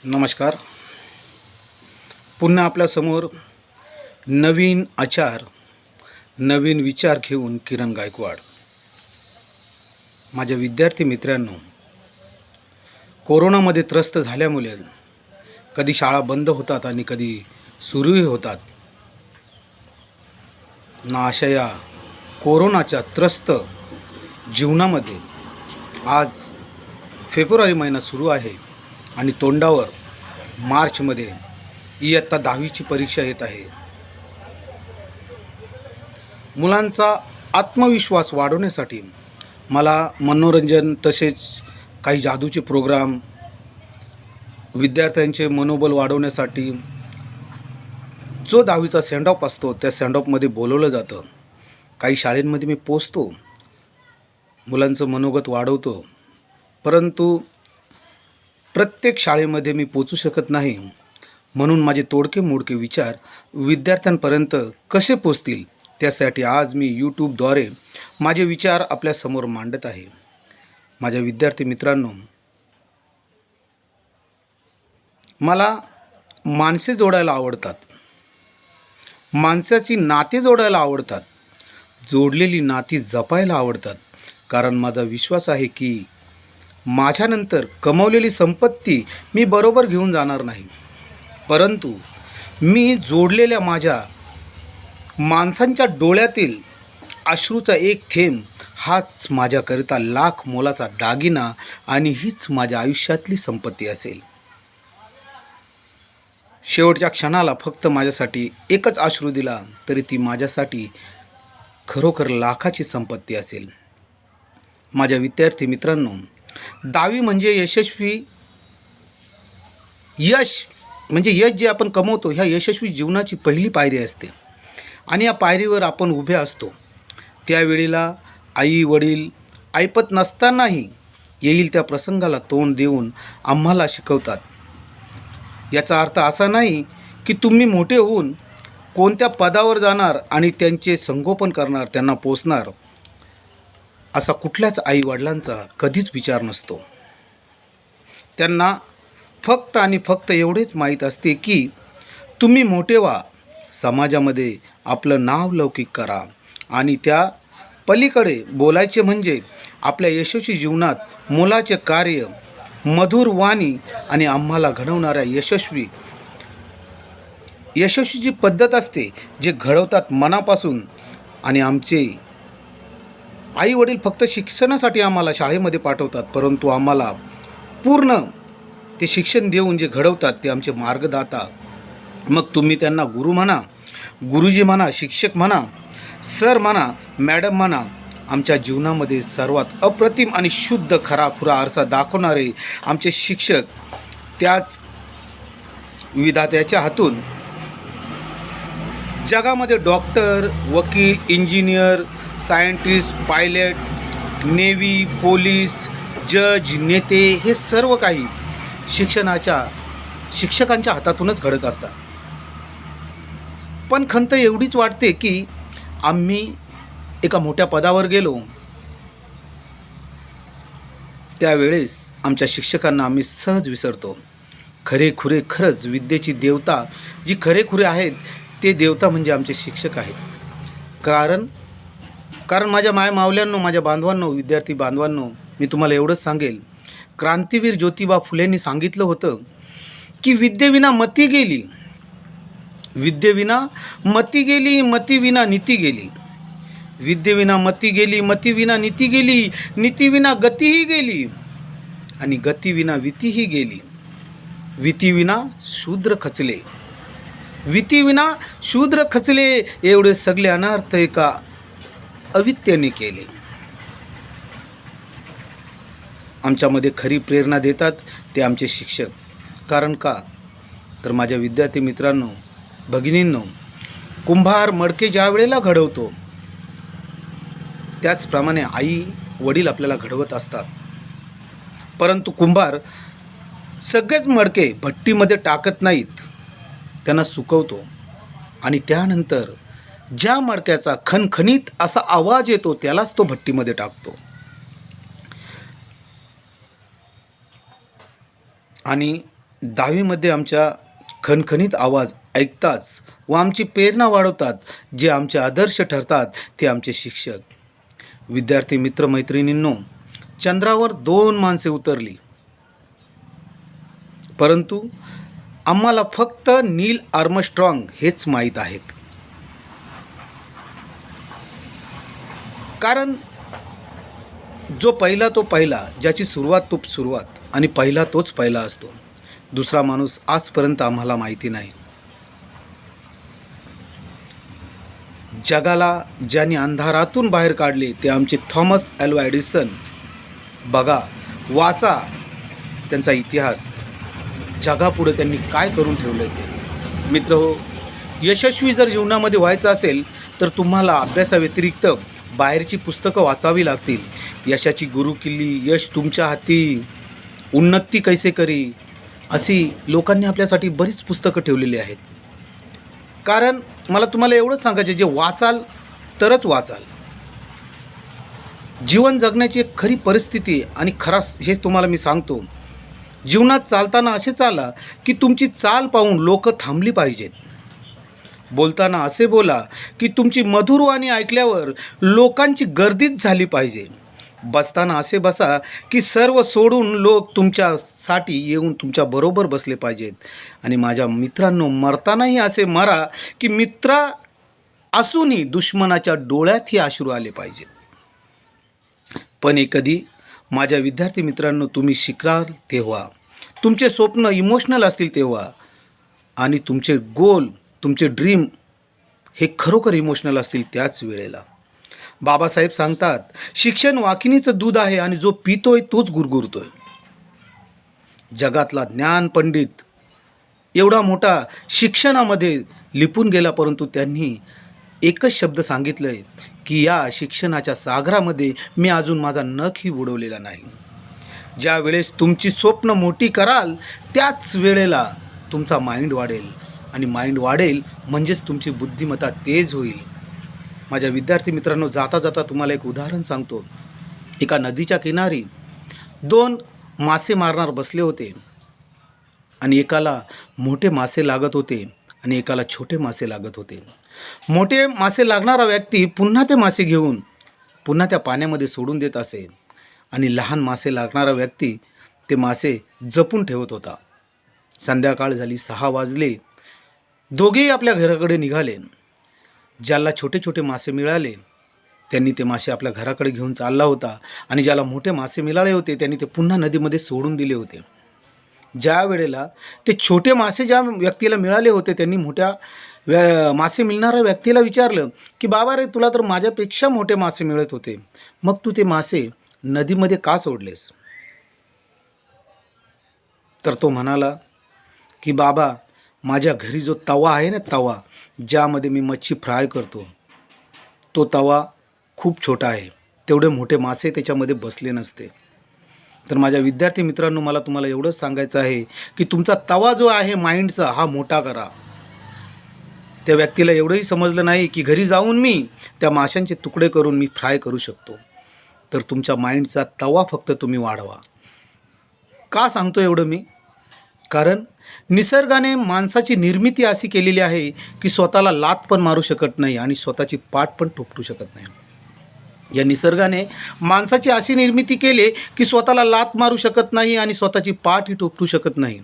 नमस्कार. पुन्हा आपल्यासमोर नवीन आचार, नवीन विचार घेऊन किरण गायकवाड. माझ्या विद्यार्थी मित्रांनो, कोरोनामध्ये त्रस्त झाल्यामुळे कधी शाळा बंद होतात आणि कधी सुरूही होतात. ना अशा या कोरोनाच्या त्रस्त जीवनामध्ये आज फेब्रुवारी महिना सुरू आहे आणि तोंडावर मार्चमध्ये इयत्ता 10वीची परीक्षा येत आहे. मुलांचा आत्मविश्वास वाढवण्यासाठी मला मनोरंजन तसेच काही जादूचे प्रोग्राम, विद्यार्थ्यांचे मनोबल वाढवण्यासाठी जो 10वीचा सेंड ऑफ असतो त्या सेंड ऑफमध्ये बोलवलं जातं. काही शाळेंमध्ये मी पोचतो, मुलांचं मनोगत वाढवतो, परंतु प्रत्येक शाळेमध्ये मी पोचू शकत नाही. म्हणून माझे तोडके मोडके विचार विद्यार्थ्यांपर्यंत कसे पोचतील त्यासाठी आज मी यूट्यूबद्वारे माझे विचार आपल्यासमोर मांडत आहे. माझ्या विद्यार्थी मित्रांनो, मला माणसे जोडायला आवडतात, माणसाची नाती जोडायला आवडतात, जोडलेली नाती जपायला आवडतात. कारण माझा विश्वास आहे की माझ्यानंतर कमवलेली संपत्ती मी बरोबर घेऊन जाणार नाही, परंतु मी जोडलेल्या माझ्या माणसांच्या डोळ्यातील अश्रूचा एक थेंब हाच माझ्याकरिता लाख मोलाचा दागिना आणि हीच माझ्या आयुष्यातली संपत्ती असेल. शेवटच्या क्षणाला फक्त माझ्यासाठी एकच अश्रू दिला तरी ती माझ्यासाठी खरोखर लाखाची संपत्ती असेल. माझ्या विद्यार्थी मित्रांनो, 10वी म्हणजे यश जे आपण कमवतो ह्या यशस्वी जीवनाची पहिली पायरी असते आणि या पायरीवर आपण उभे असतो. त्यावेळेला आई वडील ऐपत नसतानाही येईल त्या प्रसंगाला तोंड देऊन आम्हाला शिकवतात. याचा अर्थ असा नाही की तुम्ही मोठे होऊन कोणत्या पदावर जाणार आणि त्यांचे संगोपन करणार, त्यांना पोसणार, असा कुठल्याच आईवडिलांचा कधीच विचार नसतो. त्यांना फक्त आणि फक्त एवढेच माहीत असते की तुम्ही मोठे व्हा, समाजामध्ये आपलं नाव लौकिक करा आणि त्या पलीकडे बोलायचे म्हणजे आपल्या यशस्वी जीवनात मोलाचे कार्य, मधुर वाणी आणि आम्हाला घडवणाऱ्या यशस्वी जी पद्धत असते, जे घडवतात मनापासून. आणि आमचे आई वडील फक्त शिक्षणासाठी आम्हाला शाळेमध्ये पाठवतात, परंतु आम्हाला पूर्ण ते शिक्षण देऊन जे घडवतात ते आमचे मार्गदाता. मग तुम्ही त्यांना गुरु म्हणा, गुरुजी म्हणा, शिक्षक म्हणा, सर म्हणा, मॅडम म्हणा. आमच्या जीवनामध्ये सर्वात अप्रतिम आणि शुद्ध खराखुरा आरसा दाखवणारे आमचे शिक्षक, त्याच विधात्याच्या हातून जगामध्ये डॉक्टर, वकील, engineer, scientist, pilot, navy, police, जज, नेते हे सर्व काही शिक्षकांच्या हातातूनच घडत असतात. पण खंत एवढीच वाटते की आम्ही एका मोठ्या पदावर गेलो त्यावेळेस आमच्या शिक्षकांना आम्ही सहज विसरतो. खरंच विद्येची देवता जी खरेखुरे आहेत ते देवता म्हणजे आमचे शिक्षक आहेत. कारण माझ्या मायमावल्यांनो, माझ्या बांधवांनो, विद्यार्थी बांधवांनो, मी तुम्हाला एवढंच सांगेल, क्रांतीवीर ज्योतिबा फुलेंनी सांगितलं होतं की विद्येविना मती गेली, विद्येविना मती गेली, मतीविना नीती गेली, विद्येविना मती गेली, मतीविना नीती गेली, नीतीविना गतीही गेली आणि गतीविना वितीही गेली. वितीविना शूद्र खचले, वितीविना शूद्र खचले, एवढे सगळे अनर्थ एका अविद्येने केले. आमच्यामध्ये खरी प्रेरणा देतात ते आमचे शिक्षक. कारण का तर माझ्या विद्यार्थी मित्रांनो, भगिनींनो, कुंभार मडके ज्या वेळेला घडवतो त्याचप्रमाणे आई वडील आपल्याला घडवत असतात. परंतु कुंभार सगळेच मडके भट्टीमध्ये टाकत नाहीत, त्यांना सुकवतो आणि त्यानंतर ज्या मडक्याचा खणखणीत असा आवाज येतो त्यालाच तो भट्टीमध्ये टाकतो. आणि 10वीमध्ये आमच्या खणखणीत आवाज ऐकताच व आमची प्रेरणा वाढवतात, जे आमचे आदर्श ठरतात ते आमचे शिक्षक. विद्यार्थी मित्रमैत्रिणींनो, चंद्रावर 2 माणसे उतरली, परंतु आम्हाला फक्त नील आर्मस्ट्रॉंग हेच माहीत आहेत. कारण जो पहिला तो पहिला, ज्याची सुरुवात तो सुरुवात, आणि पहिला तोच पहिला असतो. दुसरा माणूस आजपर्यंत आम्हाला माहिती नाही. जगाला ज्यांनी अंधारातून बाहेर काढले ते आमचे थॉमस अल्वा एडिसन. बघा, वाचा त्यांचा इतिहास, जगापुढे त्यांनी काय करून ठेवले ते. मित्रहो, यशस्वी जर जीवनामध्ये व्हायचं असेल तर तुम्हाला अभ्यासाव्यतिरिक्त बाहेरची पुस्तकं वाचावी लागतील. यशाची गुरुकिल्ली, यश तुमच्या हाती, उन्नती कैसे करी, अशी लोकांनी आपल्यासाठी बरीच पुस्तकं ठेवलेली आहेत. कारण मला तुम्हाला एवढंच सांगायचं, जे वाचाल तरच वाचाल. जीवन जगण्याची एक खरी परिस्थिती आणि खरा हे तुम्हाला मी सांगतो. जीवनात चालताना असे चाला की तुमची चाल पाहून लोक थांबली पाहिजेत. बोलताना असे बोला की तुमची मधुर वाणी ऐकल्यावर लोकांची गर्दीच झाली पाहिजे. बसताना असे बसा की सर्व सोडून लोक तुमच्यासाठी येऊन तुमच्या बरोबर बसले पाहिजेत. आणि माझ्या मित्रांनो, मरतानाही असे मरा की मित्र असूनही दुश्मनाच्या डोळ्यातही अश्रू आले पाहिजेत. पण कधी माझ्या विद्यार्थी मित्रांनो, तुम्ही शिकाल तेव्हा, तुमचे स्वप्न इमोशनल असतील तेव्हा, आणि तुमचे गोल, तुमचे ड्रीम हे खरोखर इमोशनल असतील त्याच वेळेला. बाबासाहेब सांगतात, शिक्षण वाकिनीचं दूध आहे आणि जो पितोय तोच गुरगुरतोय. जगातला ज्ञान पंडित एवढा मोठा शिक्षणामध्ये लिपून गेला, परंतु त्यांनी एकच शब्द सांगितलं आहे की या शिक्षणाच्या सागरामध्ये मी अजून माझा नखही बुडवलेला नाही. ज्या वेळेस तुमची स्वप्न मोठी कराल त्याच वेळेला तुमचा माइंड वाढेल, आणि माइंड वाढेल म्हणजेच तुमची बुद्धिमत्ता तेज होईल. माझ्या विद्यार्थी मित्रांनो, जाता जाता तुम्हाला एक उदाहरण सांगतो. एका नदीच्या किनारी 2 मासे मारणार बसले होते, आणि एकाला मोठे मासे लागत होते आणि एकाला छोटे मासे लागत होते. मोठे मासे लागणारा व्यक्ती पुन्हा ते मासे घेऊन पुन्हा त्या पाण्यामध्ये सोडून देत असे, आणि लहान मासे लागणारा व्यक्ती ते मासे जपून ठेवत होता. संध्याकाळ झाली, 6 वाजले. दोघेही आपल्या घराकडे निघाले. ज्याला छोटे छोटे मासे मिळाले त्यांनी ते मासे आपल्या घराकडे घेऊन चालला होता, आणि ज्याला मोठे मासे मिळाले होते त्यांनी ते पुन्हा नदीमध्ये सोडून दिले होते. ज्या वेळेला ते छोटे मासे ज्या व्यक्तीला मिळाले होते त्यांनी मोठ्या मासे मिळणाऱ्या व्यक्तीला विचारलं की बाबा रे, तुला तर माझ्यापेक्षा मोठे मासे मिळत होते, मग तू ते मासे नदीमध्ये का सोडलेस? तर तो म्हणाला की बाबा, माझ्या घरी जो तवा आहे ना, तवा ज्यामध्ये मी मच्छी फ्राय करतो, तो तवा खूप छोटा आहे, तेवढे मोठे मासे त्याच्यामध्ये बसले नसते. तर माझ्या विद्यार्थी मित्रांनो, मला तुम्हाला एवढंच सांगायचं आहे की तुमचा तवा जो आहे माइंडचा, हा मोठा करा. त्या व्यक्तीला एवढंही समजलं नाही की घरी जाऊन मी त्या माशांचे तुकडे करून मी फ्राय करू शकतो. तर तुमच्या माइंडचा तवा फक्त तुम्ही वाढवा. का सांगतो एवढं मी? कारण निसर्गाने माणसाची निर्मिती अशी केलेली आहे की स्वतःला लाथ पण मारू शकत नाही आणि स्वतःची पाठ पण ठोकरू शकत नाही. या निसर्गाने माणसाची अशी निर्मिती केली की स्वतःला लाथ मारू शकत नाही आणि स्वतःची पाठही ठोकरू शकत नाही.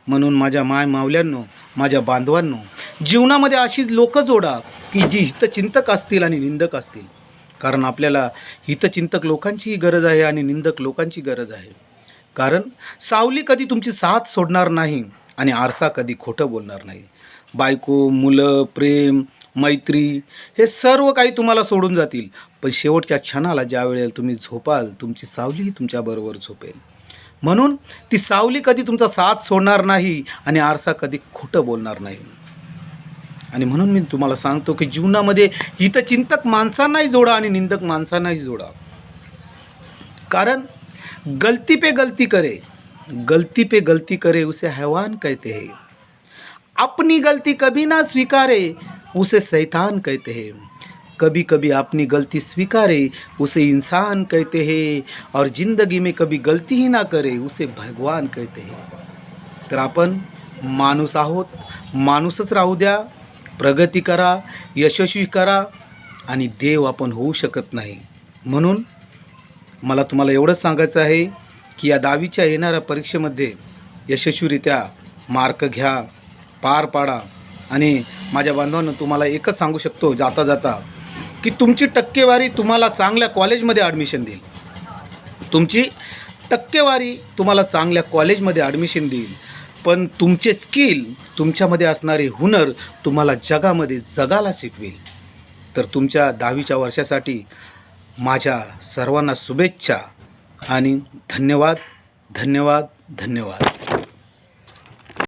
म्हणून माझ्या मावल्यांनो, माझ्या बांधवांनो, जीवनामध्ये अशीच लोकं जोडा की जी हितचिंतक असतील आणि निंदक असतील. कारण आपल्याला हितचिंतक लोकांचीही गरज आहे आणि निंदक लोकांची गरज आहे. कारण सावली कधी तुमची साथ सोडणार नाही आणि आरसा कधी खोटं बोलणार नाही. बायको, मुलं, प्रेम, मैत्री हे सर्व काही तुम्हाला सोडून जातील, पण शेवटच्या क्षणाला ज्या वेळेला तुम्ही झोपाल, तुमची सावलीही तुमच्याबरोबर झोपेल. म्हणून ती सावली कधी तुमचा साथ सोडणार नाही आणि आरसा कधी खोटं बोलणार नाही. आणि म्हणून मी तुम्हाला सांगतो की जीवनामध्ये हितचिंतक माणसांनाही जोडा आणि निंदक माणसांनाही जोडा. कारण गलती पे गलती करे उसे हैवान कहते हैं, अपनी गलती कभी ना स्वीकारे उसे शैतान कहते हैं, कभी कभी अपनी गलती स्वीकारे उसे इंसान कहते हैं, और ज़िंदगी में कभी गलती ही ना करे उसे भगवान कहते हैं. तर आपण माणूस आहोत, माणूसच राहू द्या, प्रगती करा, यशस्वी करा आणि देव आपण होऊ शकत नाही. म्हणून मला तुम्हाला एवढंच सांगायचं आहे की या 10वीच्या येणाऱ्या परीक्षेमध्ये यशस्वीरित्या मार्क घ्या, पार पाडा. आणि माझ्या बांधवांनो, तुम्हाला एकच सांगू शकतो जाता जाता की तुमची टक्केवारी तुम्हाला चांगल्या कॉलेजमध्ये ॲडमिशन देईल. तुमची टक्केवारी तुम्हाला चांगल्या कॉलेजमध्ये ॲडमिशन देईल, पण तुमचे स्किल, तुमच्यामध्ये असणारे हुनर तुम्हाला जगामध्ये जगाला शिकवेल. तर तुमच्या 10वीच्या वर्षासाठी माझ्या सर्वांना शुभेच्छा आणि धन्यवाद, धन्यवाद, धन्यवाद.